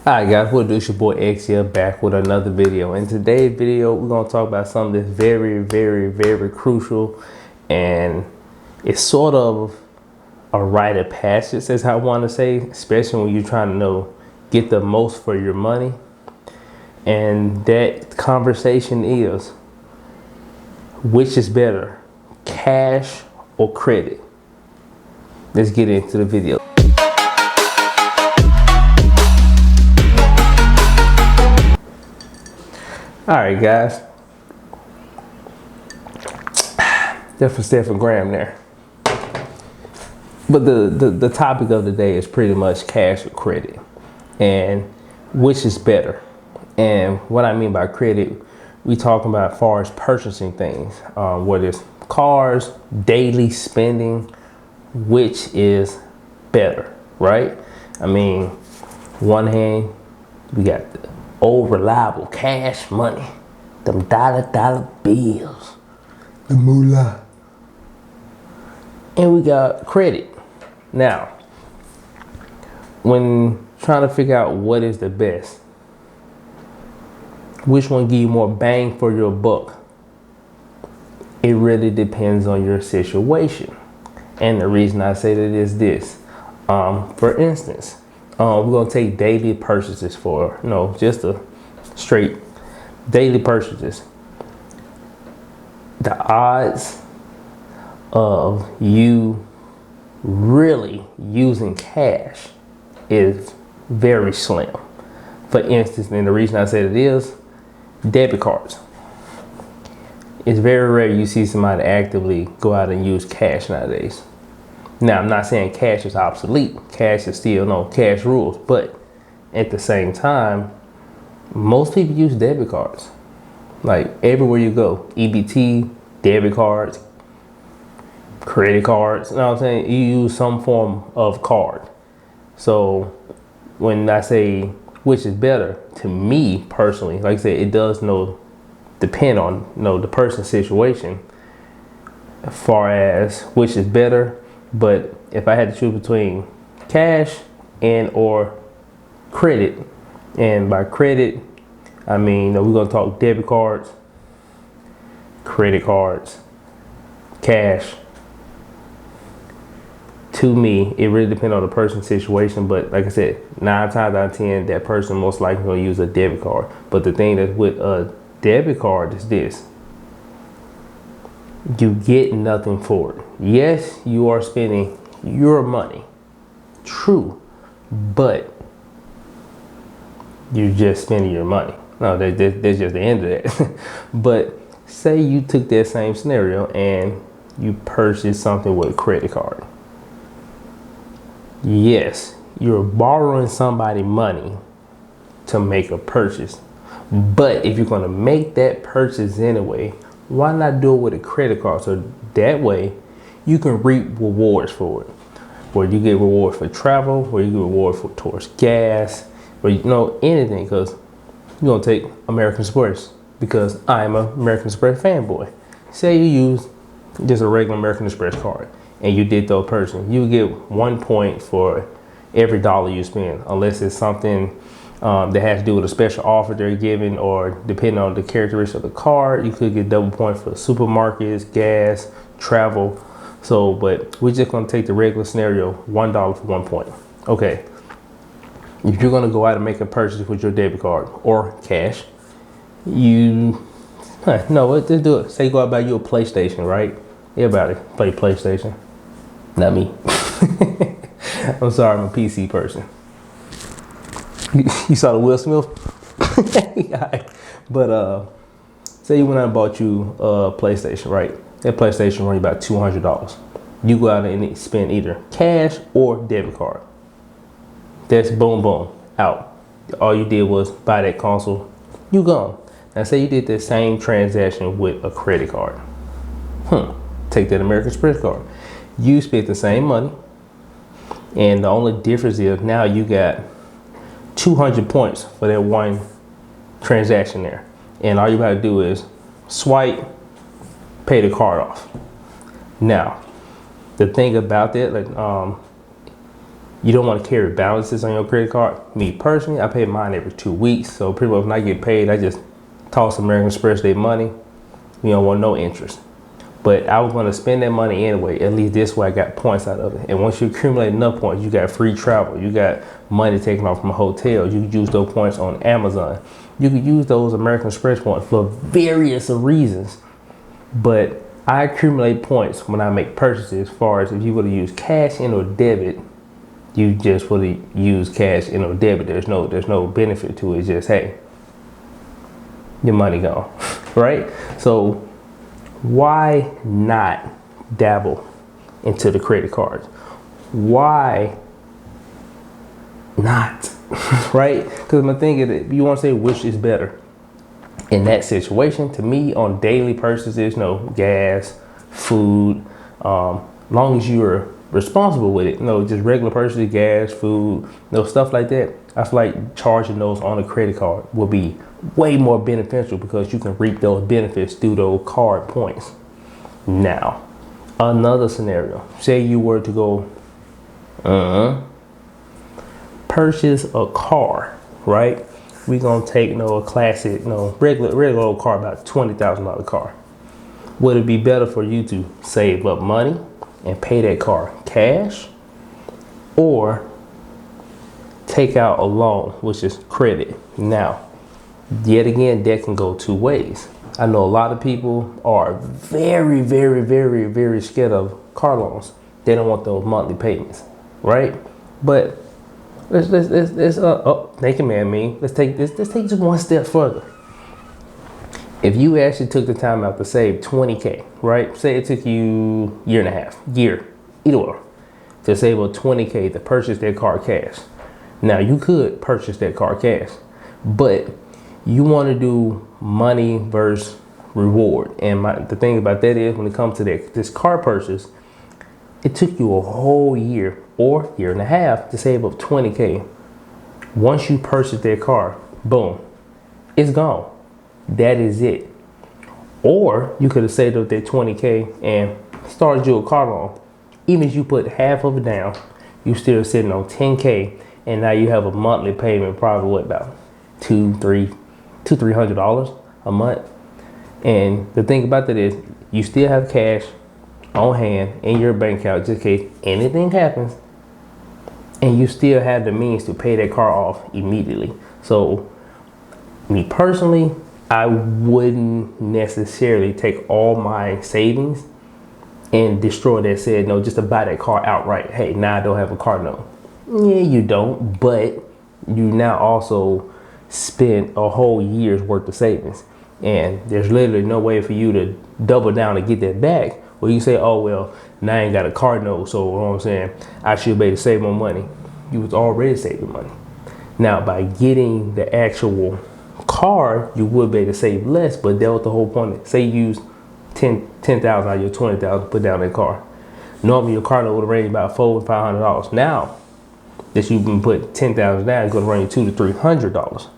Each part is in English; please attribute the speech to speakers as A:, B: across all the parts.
A: Alright guys, what do? It's your boy Exia back with another video. In today's video, we're going to talk about something that's very crucial, and it's sort of a rite of passage, as I want to say, especially when you're trying to get the most for your money. And that conversation is, which is better, cash or credit? Let's get into the video. All right, guys. That's for Stephen Graham there. But the topic of the day is pretty much cash or credit, and which is better. And what I mean by credit, we talking about as far as purchasing things, whether it's cars, daily spending, which is better, right? I mean, one hand, we got the old reliable cash money, them dollar bills, the moolah, and we got credit. Now, when trying to figure out what is the best, which one give you more bang for your buck, it really depends on your situation. And the reason I say that is this. For instance, we're gonna take daily purchases for, just a straight daily purchases. The odds of you really using cash is very slim. For instance, and the reason I said it is debit cards. It's very rare you see somebody actively go out and use cash nowadays. Now, I'm not saying cash is obsolete. Cash is still cash rules, but at the same time, most people use debit cards. Like everywhere you go, EBT, debit cards, credit cards, you know what I'm saying? You use some form of card. So when I say which is better, to me personally, like I said, it does depend on the person's situation as far as which is better. But if I had to choose between cash and or credit, and by credit I mean we're gonna talk debit cards, credit cards, cash. To me, it really depends on the person's situation. But like I said, 9 times out of 10, that person most likely gonna use a debit card. But the thing that's with a debit card is this: you get nothing for it. Yes, you are spending your money, true, but you're just spending your money. No, that's just the end of that. But say you took that same scenario and you purchased something with a credit card. Yes, you're borrowing somebody money to make a purchase. But if you're going to make that purchase anyway, why not do it with a credit card? So that way you can reap rewards for it. Where you get rewards for travel, where you get rewards towards gas, or anything. Because you're going to take American Express, because I'm an American Express fanboy. Say you use just a regular American Express card and you did those purchases. You get 1 point for every dollar you spend, unless it's something that has to do with a special offer they're giving, or depending on the characteristics of the card, you could get double points for supermarkets, gas, travel. So, but we're just gonna take the regular scenario, $1 for 1 point. Okay. If you're gonna go out and make a purchase with your debit card or cash, let's do it. Say you go out and buy you a PlayStation, right? Everybody play PlayStation. Not me. I'm sorry, I'm a PC person. You saw the Will Smith? But say you went out and bought you a PlayStation, right? That PlayStation run you about $200. You go out and spend either cash or debit card. That's boom, out. All you did was buy that console. You gone. Now say you did the same transaction with a credit card. Take that American Express card. You spent the same money, and the only difference is now you got 200 points for that one transaction there. And all you gotta do is swipe, pay the card off. Now, the thing about that, You don't want to carry balances on your credit card. Me personally, I pay mine every 2 weeks. So pretty much when I get paid, I just toss American Express their money. You don't want no interest. But I was going to spend that money anyway. At least this way I got points out of it. And once you accumulate enough points, you got free travel. You got money taken off from hotels. You can use those points on Amazon. You can use those American Express points for various reasons. But I accumulate points when I make purchases. As far as if you were to use cash in or debit, you just would use cash in or debit. There's no benefit to it. It's just, hey, your money gone, right? So why not dabble into the credit cards? Why not, right? Because my thing is, you want to say which is better in that situation. To me, on daily purchases, gas, food, long as you're responsible with it, just regular purchases, gas, food, stuff like that. I feel like charging those on a credit card will be way more beneficial because you can reap those benefits through those card points. Now, another scenario, say you were to go purchase a car, right? We're gonna take a classic, regular old car, about $20,000 car. Would it be better for you to save up money and pay that car cash, or take out a loan, which is credit? Now, yet again, that can go two ways. I know a lot of people are very, very, very, very scared of car loans. They don't want those monthly payments, right? But let's thank you, man. Let's take just one step further. If you actually took the time out to save $20K, right? Say it took you either way, to save up $20K to purchase that car cash. Now, you could purchase that car cash, but you want to do money versus reward. And the thing about that is, when it comes to this car purchase, it took you a whole year or year and a half to save up $20K. Once you purchase that car, boom, it's gone. That is it. Or you could have saved up that $20K and started you a car loan. Even if you put half of it down, you still sitting on $10K, and now you have a monthly payment, probably about $200-$300 a month. And the thing about that is, you still have cash on hand in your bank account just in case anything happens, and you still have the means to pay that car off immediately. So me personally, I wouldn't necessarily take all my savings and destroy that just to buy that car outright. Hey, now I don't have a car note. Yeah, you don't, but you now also spent a whole year's worth of savings. And there's literally no way for you to double down and get that back. Well, you say, oh, well, now I ain't got a car note, so you know what I'm saying, I should be able to save more money. You was already saving money. Now, by getting the actual car, you would be able to save less, but that was the whole point. Say you use $10,000 out of your $20,000 to put down that car. Normally, your car note would range about $400 to $500. Now that you've been put $10,000 down, it's going to range $200 to $300.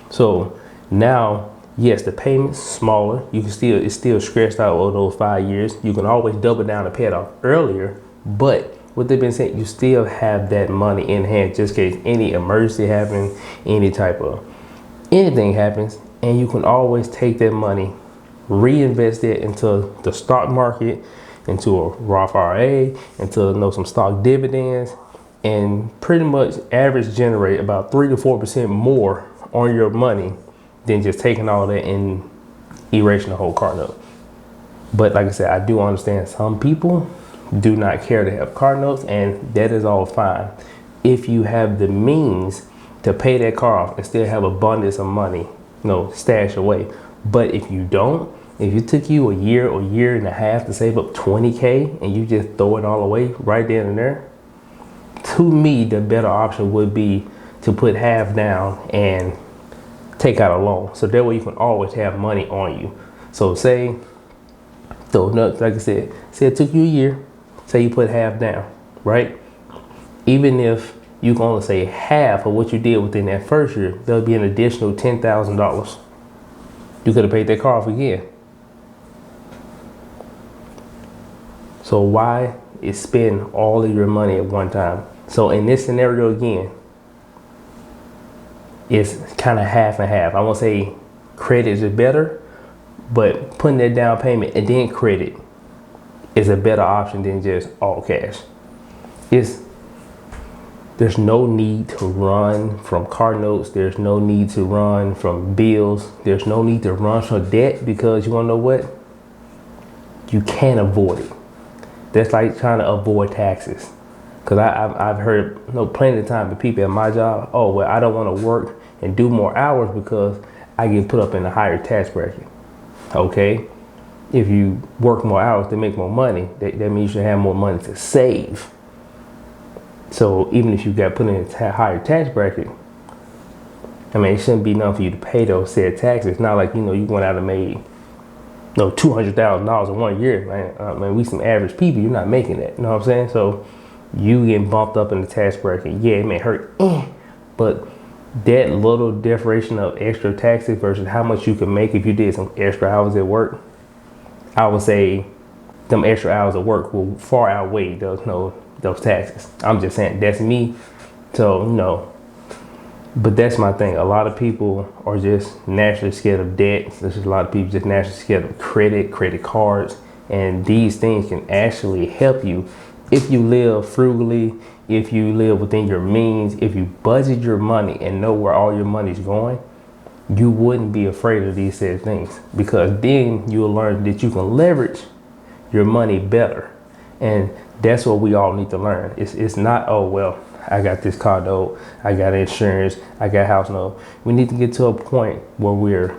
A: So now, yes, the payment's smaller. It's still stretched out over those 5 years. You can always double down and pay it off earlier. But with that being said, you still have that money in hand just in case any emergency happens, anything happens, and you can always take that money, reinvest it into the stock market, into a Roth IRA, into some stock dividends, and pretty much average generate about 3 to 4% more on your money than just taking all that and erasing the whole car note. But like I said, I do understand some people do not care to have car notes, and that is all fine if you have the means to pay that car off and still have abundance of money, stashed away. But if you don't, if it took you a year or year and a half to save up $20K and you just throw it all away right then and there, to me, the better option would be to put half down and take out a loan. So that way you can always have money on you. So like I said, it took you a year, say you put half down, right? Even if you can only say half of what you did within that first year, there'll be an additional $10,000. You could have paid that car off again. So why spend all of your money at one time? So in this scenario again, it's kind of half and half. I won't say credit is better, but putting that down payment and then credit is a better option than just all cash. There's no need to run from car notes. There's no need to run from bills. There's no need to run from debt, because you want to know what? You can't avoid it. That's like trying to avoid taxes. Because I've heard plenty of times the people at my job, oh, well, I don't want to work and do more hours because I get put up in a higher tax bracket. Okay? If you work more hours to make more money, that means you have more money to save. So even if you got put in a higher tax bracket, I mean, it shouldn't be enough for you to pay those said taxes. It's not like, you went out and made $200,000 in 1 year, man. We some average people. You're not making that. You know what I'm saying? So you getting bumped up in the tax bracket. Yeah, it may hurt, but that little differentiation of extra taxes versus how much you can make if you did some extra hours at work, I would say them extra hours of work will far outweigh those taxes. I'm just saying, that's me. So, but that's my thing. A lot of people are just naturally scared of debt. There's just a lot of people just naturally scared of credit cards. And these things can actually help you if you live frugally, if you live within your means, if you budget your money and know where all your money's going. You wouldn't be afraid of these said things, because then you'll learn that you can leverage your money better. And that's what we all need to learn. It's not, oh, well, I got this car note, I got insurance, I got house note. We need to get to a point where we're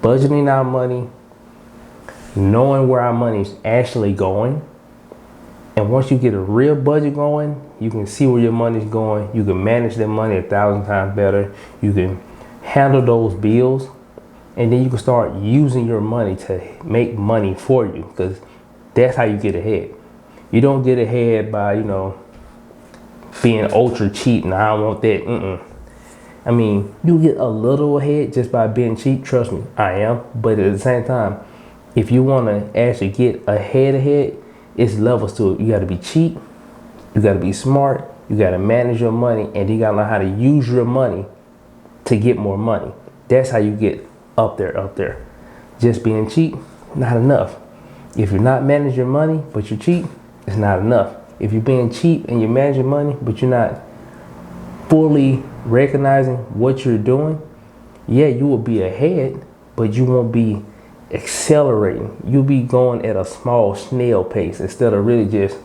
A: budgeting our money, knowing where our money's actually going. And once you get a real budget going, you can see where your money's going. You can manage that money 1,000 times better. You can handle those bills, and then you can start using your money to make money for you, because that's how you get ahead. You don't get ahead by, being ultra cheap. And I don't want that. I mean, you get a little ahead just by being cheap. Trust me, I am. But at the same time, if you want to actually get ahead, it's levels to it. You got to be cheap. You got to be smart. You got to manage your money, and you got to learn how to use your money to get more money. That's how you get up there. Just being cheap, not enough. If you're not managing your money, but you're cheap, it's not enough. If you're being cheap and you're managing money, but you're not fully recognizing what you're doing, yeah, you will be ahead, but you won't be accelerating. You'll be going at a small snail pace instead of really just,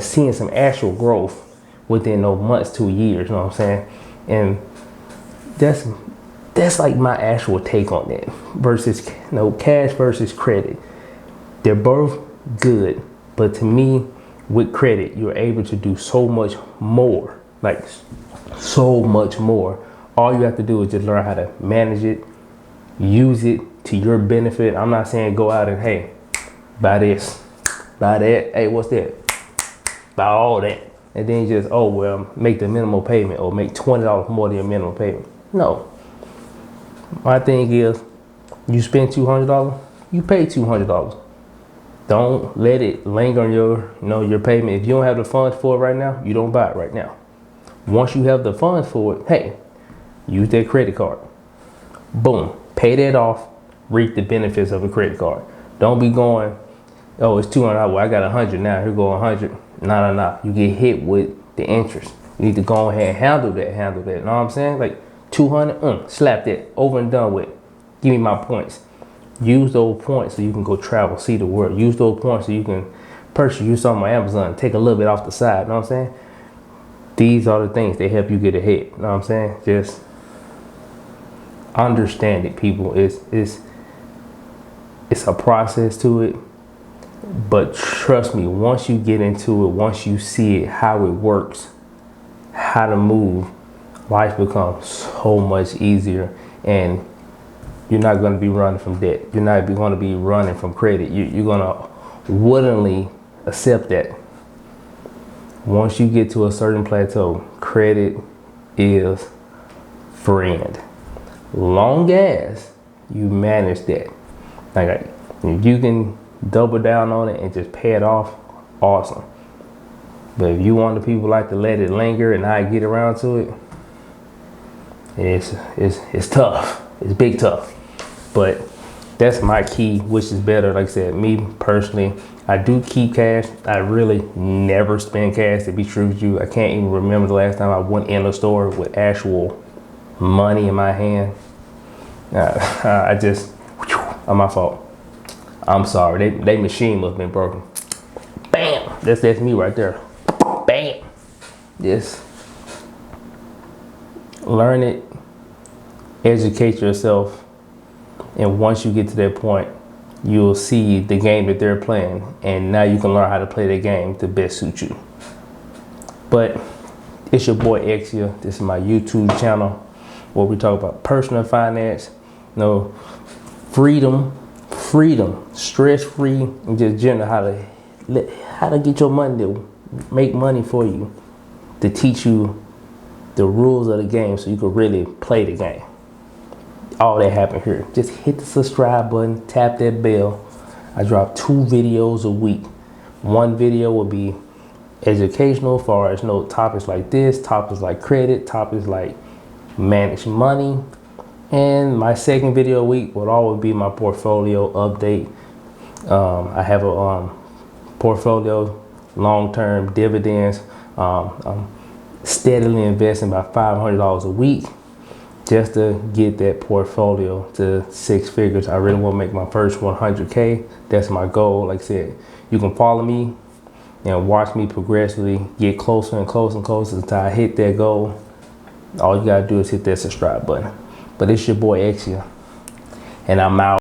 A: seeing some actual growth within no months to years, you know what I'm saying? And that's like my actual take on that versus cash versus credit. They're both good, but to me, with credit, you're able to do so much more, like so much more. All you have to do is just learn how to manage it, use it to your benefit. I'm not saying go out and, hey, buy this, buy that. Hey, what's that? Buy all that. And then just, oh, well, make the minimum payment or make $20 more than your minimum payment. No. My thing is, you spend $200, you pay $200. Don't let it linger on your payment. If you don't have the funds for it right now, you don't buy it right now. Once you have the funds for it, hey, use that credit card. Boom, pay that off, reap the benefits of a credit card. Don't be going, oh, it's $200. Well, I got $100 now. Here go $100. Nah. You get hit with the interest. You need to go ahead and handle that. You know what I'm saying? Like $200, slap that, over and done with. Give me my points. Use those points so you can go travel, see the world. Use those points so you can purchase. Use something on Amazon. Take a little bit off the side. You know what I'm saying? These are the things that help you get ahead. You know what I'm saying? Just understand it, people. It's a process to it. But trust me, once you get into it, once you see it, how it works, how to move, life becomes so much easier. And you're not going to be running from debt. You're not going to be running from credit. You're going to willingly accept that. Once you get to a certain plateau, credit is friend. Long as you manage that. Like, if you can double down on it and just pay it off, awesome. But if you want the people like to let it linger and I get around to it, it's tough. It's big tough. But that's my key, which is better. Like I said, me personally, I do keep cash. I really never spend cash, to be true with you. I can't even remember the last time I went in a store with actual money in my hand. My fault. I'm sorry. They machine must have been broken. Bam! That's me right there. Bam! Just learn it, educate yourself, and once you get to that point, you'll see the game that they're playing, and now you can learn how to play the game to best suit you. But it's your boy Exia. This is my YouTube channel where we talk about personal finance, freedom, stress-free, and just general how to get your money to make money for you, to teach you the rules of the game so you can really play the game. All that happened here. Just hit the subscribe button, tap that bell. I drop 2 videos a week. One video will be educational, as far as topics like this, topics like credit, topics like manage money. And my second video a week would always be my portfolio update. I have a portfolio, long-term dividends. I'm steadily investing about $500 a week just to get that portfolio to 6 figures. I really want to make my first 100K. That's my goal. Like I said, you can follow me and watch me progressively get closer and closer and closer until I hit that goal. All you gotta do is hit that subscribe button. But it's your boy Exia, and I'm out.